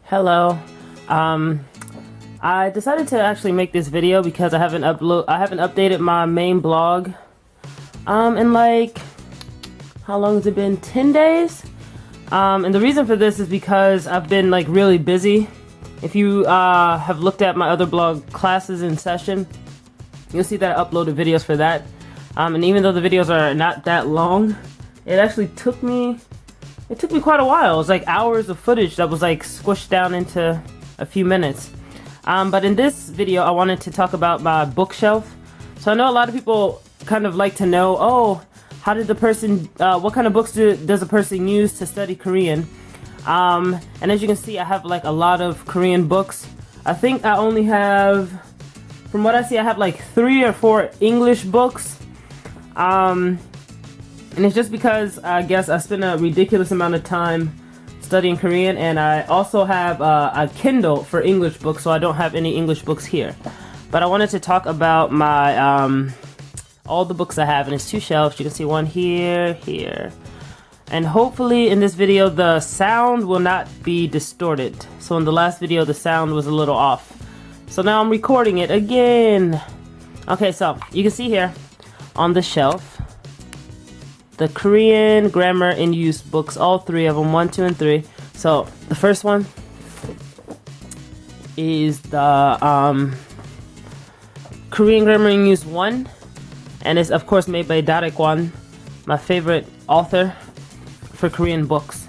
Hello. I decided to actually make this video because I haven't updated my main blog in like, how long has it been? 10 days? And the reason for this is because I've been like really busy. If you have looked at my other blog, Classes in Session, you'll see that I uploaded videos for that. And even though the videos are not that long, it actually took me quite a while. It was like hours of footage that was like squished down into a few minutes. But in this video, I wanted to talk about my bookshelf. So I know a lot of people kind of like to know, oh, how did the person, what kind of books does a person use to study Korean? And as you can see, I have like a lot of Korean books. I think I only have, from what I see, I have like 3 or 4 English books. And it's just because I guess I spend a ridiculous amount of time studying Korean, and I also have a Kindle for English books, so I don't have any English books here. But I wanted to talk about my all the books I have, and it's 2 shelves. You can see one here, here. And hopefully in this video the sound will not be distorted. So in the last video the sound was a little off. So now I'm recording it again. Okay, so you can see here on the shelf the Korean grammar in use books, all 3 of them, 1, 2, and 3. So the first one is the Korean grammar in use 1, and it's of course made by Darekwan, my favorite author for Korean books.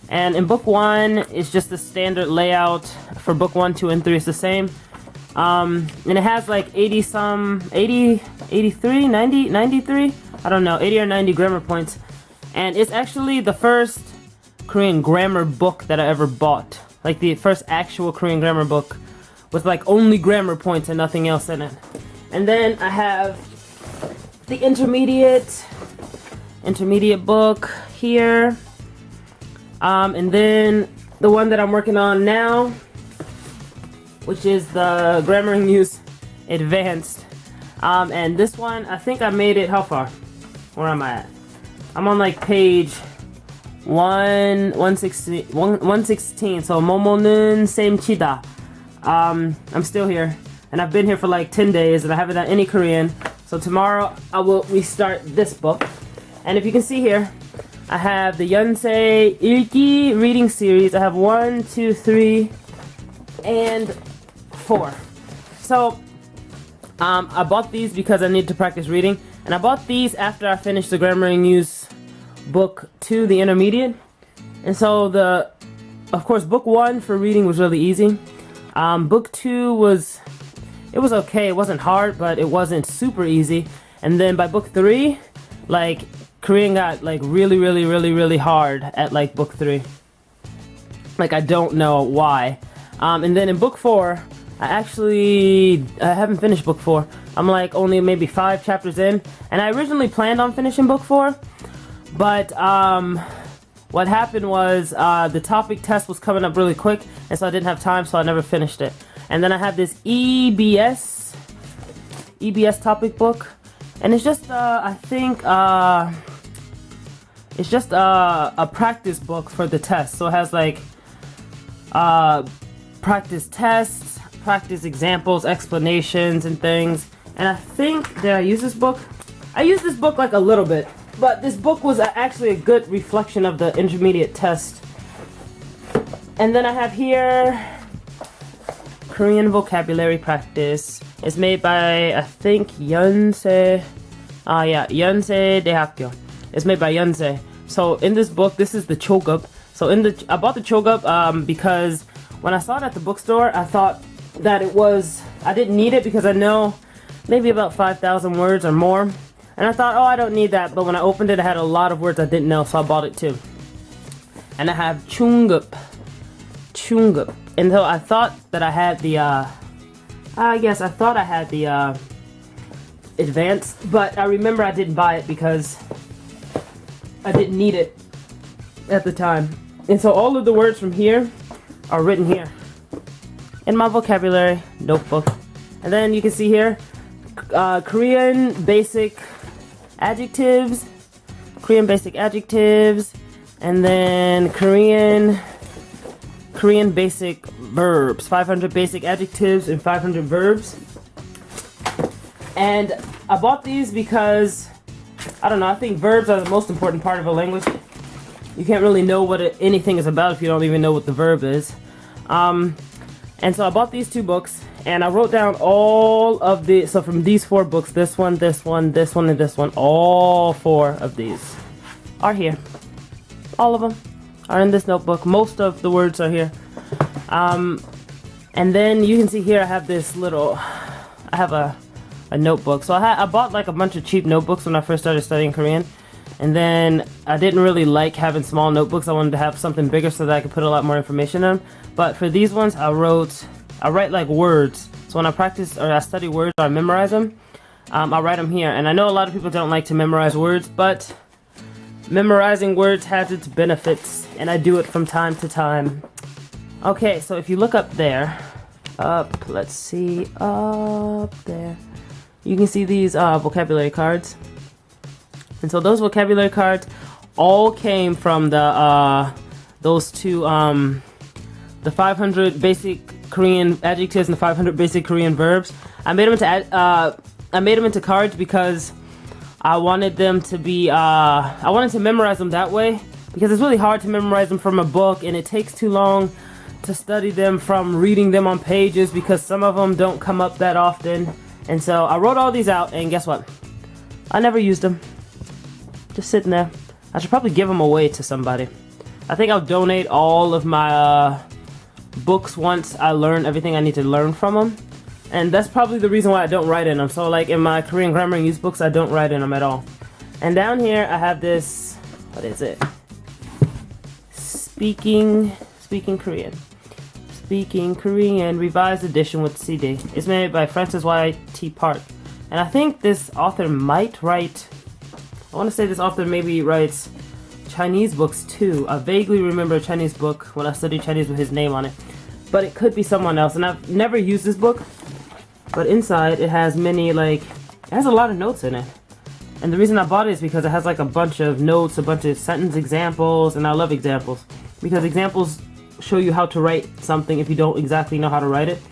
And in book 1, it's just the standard layout. For book 1, 2, and 3, it's the same. And it has like 83, 93, I don't know, 80 or 90 grammar points. And it's actually the first Korean grammar book that I ever bought. Like the first actual Korean grammar book with like only grammar points and nothing else in it. And then I have the intermediate book here. And then the one that I'm working on now, which is the Grammar in Use Advanced. And this one, I think I made it, how far? Where am I at? I'm on like page 116, so Momo는 Semchida. I'm still here, and I've been here for like 10 days, and I haven't done any Korean. So tomorrow, I will restart this book. And if you can see here, I have the Yonsei Ilki reading series. I have 1, 2, 3, and 4. So I bought these because I need to practice reading, and I bought these after I finished the Grammar in Use book 2, the intermediate. And so of course book 1 for reading was really easy. Book 2 was okay. It wasn't hard, but it wasn't super easy. And then by book 3, like Korean got like really hard at like book 3. Like I don't know why. And then in book 4, I haven't finished book 4. I'm like only maybe 5 chapters in, and I originally planned on finishing book 4, but what happened was the TOPIK test was coming up really quick, and so I didn't have time, so I never finished it. And then I have this EBS TOPIK book, and it's just I think it's just a practice book for the test. So it has like practice tests, practice examples, explanations, and things. And I think, did I use this book? I used this book like a little bit, but this book was actually a good reflection of the intermediate test. And then I have here Korean vocabulary practice. It's made by, I think, Yonsei. Yonsei Daehakgyo. It's made by Yonsei. So in this book, this is the chogup. So I bought the chogup because when I saw it at the bookstore, I thought that I didn't need it because I know maybe about 5,000 words or more. And I thought, oh, I don't need that. But when I opened it, I had a lot of words I didn't know, so I bought it too. And I have chungup. And so I thought that I had the, I thought I had the advanced, but I remember I didn't buy it because I didn't need it at the time. And so all of the words from here are written here in my vocabulary notebook. And then you can see here Korean basic adjectives, and then Korean Korean basic verbs, 500 basic adjectives and 500 verbs. And I bought these because, I don't know, I think verbs are the most important part of a language. You can't really know what anything is about if you don't even know what the verb is. And so I bought these 2 books, and I wrote down all of the, so from these 4 books, this one, this one, this one, and this one, all 4 of these are here. All of them are in this notebook. Most of the words are here. And then you can see here I have this little, I have a notebook. So I bought like a bunch of cheap notebooks when I first started studying Korean. And then I didn't really like having small notebooks. I wanted to have something bigger so that I could put a lot more information in them. But for these ones, I write like words. So when I practice or I study words or I memorize them, I write them here. And I know a lot of people don't like to memorize words, but memorizing words has its benefits, and I do it from time to time. Okay, so if you look up there, let's see, up there, you can see these vocabulary cards. And so those vocabulary cards all came from the those 2, the 500 basic Korean adjectives and the 500 basic Korean verbs. I made them into cards because I wanted them to be, I wanted to memorize them that way, because it's really hard to memorize them from a book, and it takes too long to study them from reading them on pages, because some of them don't come up that often. And so I wrote all these out, and guess what? I never used them. Just sitting there. I should probably give them away to somebody. I think I'll donate all of my books once I learn everything I need to learn from them. And that's probably the reason why I don't write in them. So like in my Korean grammar and use books, I don't write in them at all. And down here I have this, what is it? Speaking Korean. Speaking Korean revised edition with CD. It's made by Francis Y.T. Park. And I think this author might write, I want to say this author maybe writes Chinese books too. I vaguely remember a Chinese book when I studied Chinese with his name on it. But it could be someone else. And I've never used this book. But inside it has it has a lot of notes in it. And the reason I bought it is because it has like a bunch of notes, a bunch of sentence examples, and I love examples. Because examples show you how to write something if you don't exactly know how to write it.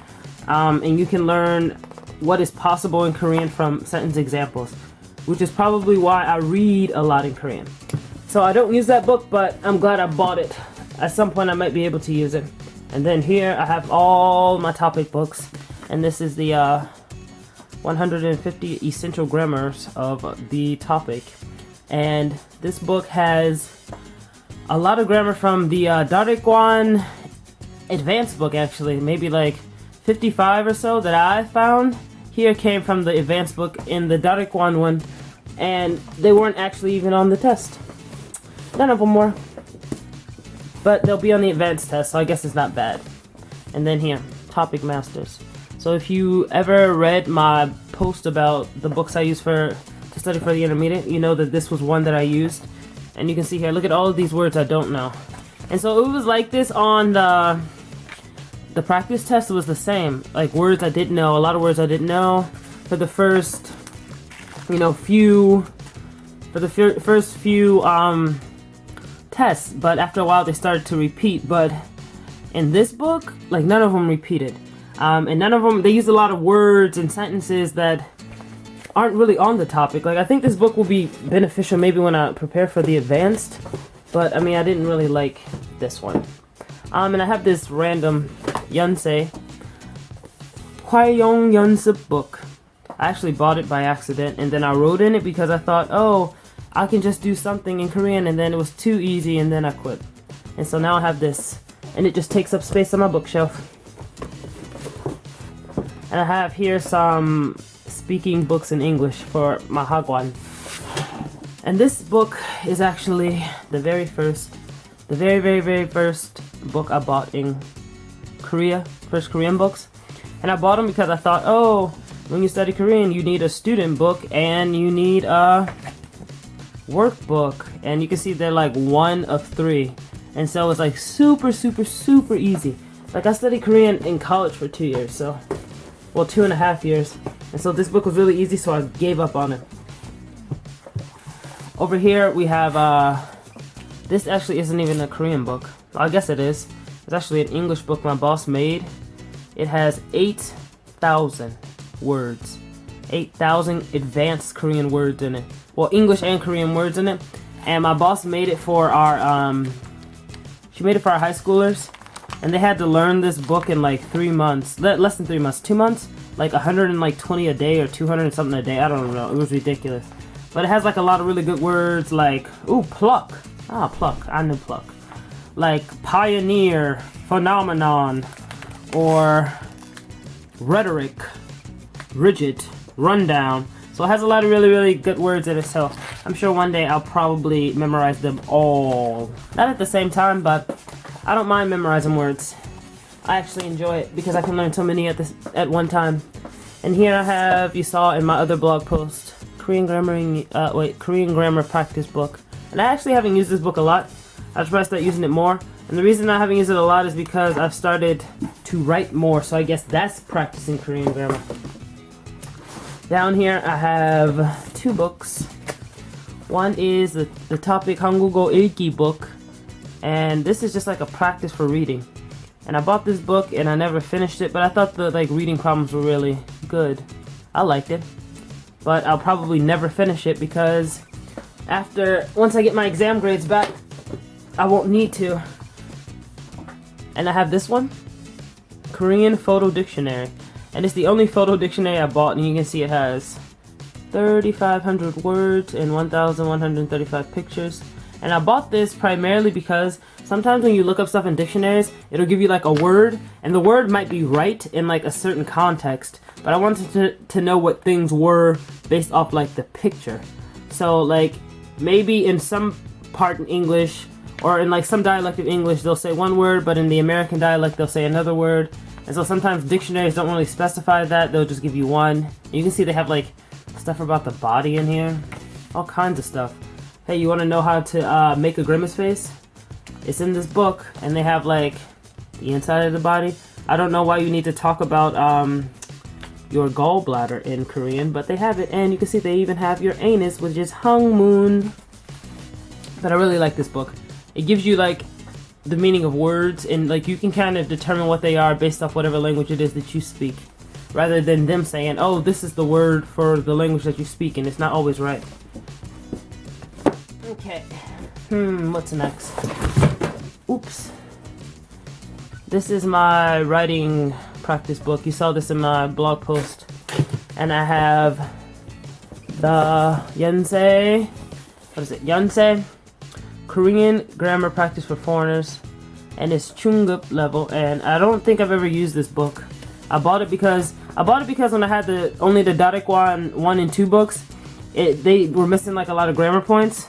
And you can learn what is possible in Korean from sentence examples, which is probably why I read a lot in Korean. So I don't use that book, but I'm glad I bought it. At some point I might be able to use it. And then here I have all my TOPIK books. And this is the 150 essential grammars of the TOPIK. And this book has a lot of grammar from the Darekwan advanced book, actually. Maybe like 55 or so that I found here came from the advanced book in the Darekwan one. And they weren't actually even on the test. None of them were. But they'll be on the advanced test, so I guess it's not bad. And then here, TOPIK Masters. So if you ever read my post about the books I use to study for the intermediate, you know that this was one that I used. And you can see here, look at all of these words I don't know. And so it was like this on the practice test. It was the same, like words I didn't know, a lot of words I didn't know for the first, first few tests. But after a while they started to repeat. But in this book, like none of them repeated. And none of them, they use a lot of words and sentences that aren't really on the topic. Like, I think this book will be beneficial maybe when I prepare for the advanced. But, I mean, I didn't really like this one. And I have this random Yonsei Hwayong Yonsub book. I actually bought it by accident, and then I wrote in it because I thought, oh, I can just do something in Korean, and then it was too easy, and then I quit. And so now I have this, and it just takes up space on my bookshelf. And I have here some speaking books in English for my Hagwon. And this book is actually the very very first book I bought in Korea, first Korean books. And I bought them because I thought, oh, when you study Korean, you need a student book and you need a workbook. And you can see they're like 1 of 3. And so it's like super easy. Like I studied Korean in college for 2 years, so, well, 2.5 years. And so this book was really easy, so I gave up on it. Over here we have, this actually isn't even a Korean book. I guess it is. It's actually an English book my boss made. It has 8,000 words. 8,000 advanced Korean words in it. Well, English and Korean words in it. And my boss made it for our, she made it for our high schoolers. And they had to learn this book in like 3 months. Less than 3 months. 2 months? Like 120 a day or 200 and something a day. I don't know. It was ridiculous. But it has like a lot of really good words like, ooh, pluck. Ah, pluck. I knew pluck. Like pioneer, phenomenon, or rhetoric, rigid, rundown. So it has a lot of really good words in it, so I'm sure one day I'll probably memorize them all. Not at the same time, but I don't mind memorizing words. I actually enjoy it because I can learn so many at one time. And here I have, you saw in my other blog post, Korean grammar practice book. And I actually haven't used this book a lot. I should probably start using it more. And the reason I haven't used it a lot is because I've started to write more, so I guess that's practicing Korean grammar. Down here I have 2 books. One is the TOPIK 한국어 읽기 book, and this is just like a practice for reading. And I bought this book and I never finished it, but I thought the reading problems were really good. I liked it, but I'll probably never finish it because once I get my exam grades back, I won't need to. And I have this one, Korean Photo Dictionary. And it's the only photo dictionary I bought, and you can see it has 3,500 words and 1,135 pictures. And I bought this primarily because sometimes when you look up stuff in dictionaries, it'll give you like a word, and the word might be right in like a certain context, but I wanted to know what things were based off like the picture. So like maybe in some part in English, or in like some dialect of English, they'll say one word, but in the American dialect, they'll say another word. And so sometimes dictionaries don't really specify that, they'll just give you one. You can see they have like stuff about the body in here, all kinds of stuff. Hey, you want to know how to make a grimace face? It's in this book, and they have like the inside of the body. I don't know why you need to talk about your gallbladder in Korean, but they have it, and you can see they even have your anus, which is Hangul. But I really like this book. It gives you like the meaning of words, and like you can kind of determine what they are based off whatever language it is that you speak, rather than them saying, oh, this is the word for the language that you speak, and it's not always right. Okay, what's next? Oops. This is my writing practice book. You saw this in my blog post. And I have the Yonsei, Yonsei Korean Grammar Practice for Foreigners, and it's Chungup level, and I don't think I've ever used this book. I bought it because when I had only the Darekwan 1 and 2 books, they were missing like a lot of grammar points,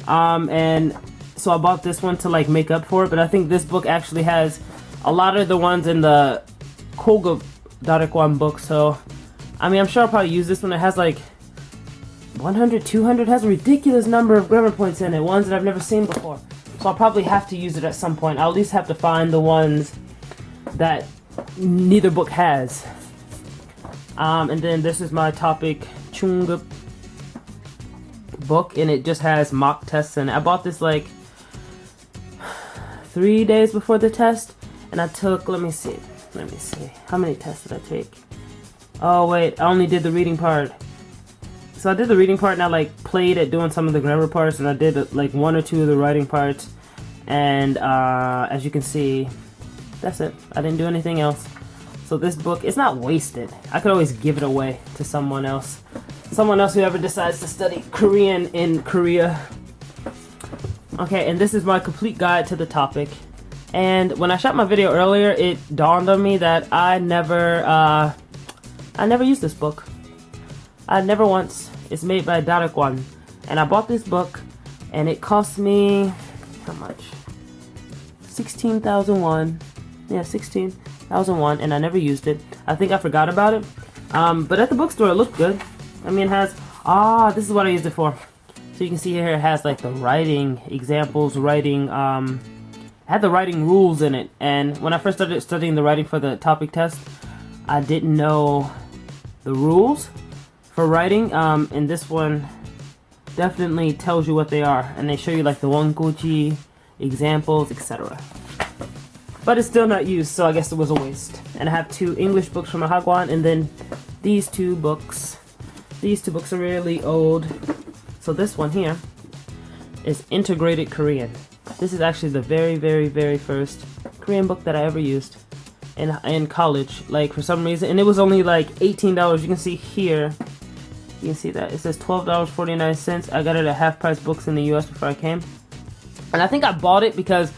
and so I bought this one to like make up for it. But I think this book actually has a lot of the ones in the Koga Darekwan book, so I mean I'm sure I'll probably use this one. It has like 100, 200, has a ridiculous number of grammar points in it, ones that I've never seen before. So I'll probably have to use it at some point. I'll at least have to find the ones that neither book has. And then this is my TOPIK Chungup book, and it just has mock tests in it. I bought this like 3 days before the test, and I took, let me see, how many tests did I take? Oh wait, I only did the reading part. So I did the reading part, and I like played at doing some of the grammar parts, and I did like 1 or 2 of the writing parts, and as you can see, that's it. I didn't do anything else. So this book, it's not wasted. I could always give it away to someone else who ever decides to study Korean in Korea. Okay, and this is my complete guide to the topic. And when I shot my video earlier, it dawned on me that I never used this book. I never once. It's made by Darekwan, and I bought this book, and it cost me how much? 16,001. Yeah, 16,001, and I never used it. I think I forgot about it. But at the bookstore, it looked good. I mean, it has this is what I used it for. So you can see here, it has like the writing examples, it had the writing rules in it. And when I first started studying the writing for the TOPIK test, I didn't know the rules for writing, and this one definitely tells you what they are, and they show you like the 원고지 examples, etc. but it's still not used, so I guess it was a waste. And I have 2 English books from Hagwon, and then these 2 books. These 2 books are really old. So this one here is Integrated Korean. This is actually the very first Korean book that I ever used in college. Like, for some reason, and it was only like $18. You can see here. You can see that it says $12.49. I got it at Half Price Books in the US before I came. And I think I bought it because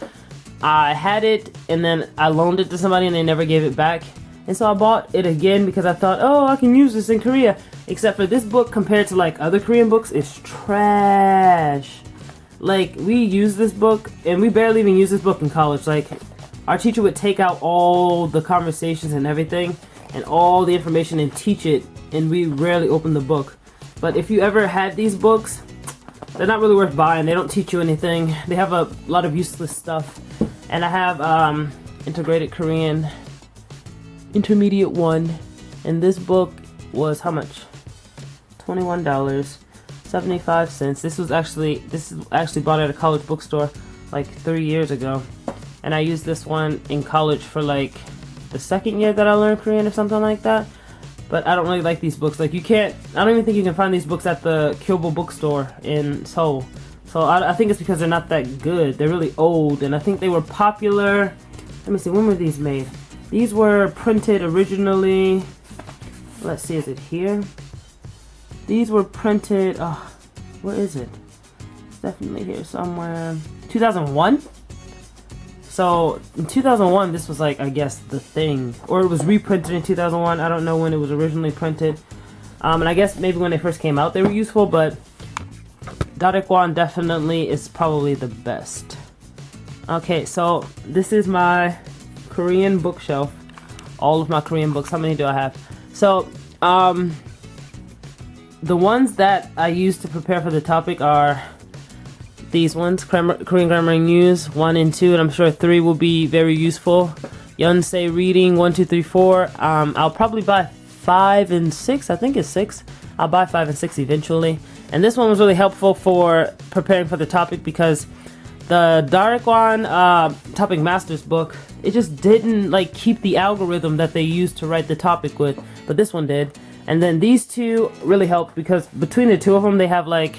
I had it and then I loaned it to somebody and they never gave it back. And so I bought it again because I thought, oh, I can use this in Korea. Except for this book, compared to like other Korean books, it's trash. Like, we use this book and we barely even use this book in college. Like, our teacher would take out all the conversations and everything and all the information and teach it, and we rarely open the book. But if you ever had these books, they're not really worth buying. They don't teach you anything. They have a lot of useless stuff. And I have Integrated Korean Intermediate 1, and this book was how much? $21.75. This is actually bought at a college bookstore like 3 years ago, and I used this one in college for like the 2nd year that I learned Korean or something like that. But I don't really like these books. Like, I don't even think you can find these books at the Kyobo bookstore in Seoul. So I think it's because they're not that good. They're really old, and I think they were popular. Let me see, when were these made? These were printed originally, let's see, is it here? These were printed, where is it? It's definitely here somewhere. 2001? So in 2001, this was like, I guess, the thing. Or it was reprinted in 2001. I don't know when it was originally printed. And I guess maybe when they first came out, they were useful, but Darekwan definitely is probably the best. Okay, so this is my Korean bookshelf. All of my Korean books. How many do I have? So, the ones that I use to prepare for the topic are these ones, Korean Grammar News 1 and 2, and I'm sure 3 will be very useful. Yonsei Reading 1, 2, 3, 4. I'll probably buy 5 and 6. I think it's 6. I'll buy 5 and 6 eventually. And this one was really helpful for preparing for the topic because the Darekwan Topic Masters book, it just didn't like keep the algorithm that they used to write the topic with, but this one did. And then these 2 really helped because between the 2 of them, they have like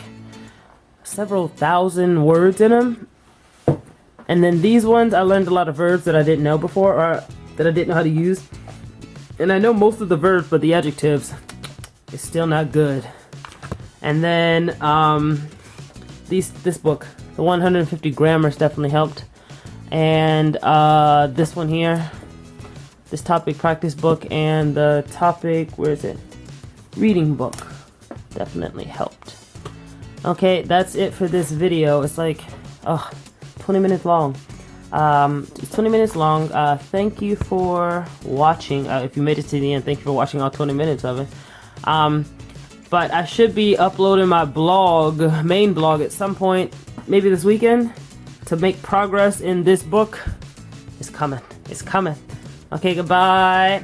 several thousand words in them. And then these ones, I learned a lot of verbs that I didn't know before, or that I didn't know how to use. And I know most of the verbs, but the adjectives is still not good. And then this book, the 150 grammars, definitely helped. And this one here, this topic practice book, and the topic, where is it? Reading book, definitely helped. Okay, that's it for this video. It's like 20 minutes long. It's 20 minutes long. Thank you for watching. If you made it to the end, thank you for watching all 20 minutes of it. But I should be uploading my main blog at some point, maybe this weekend, to make progress in this book. It's coming. Okay, goodbye.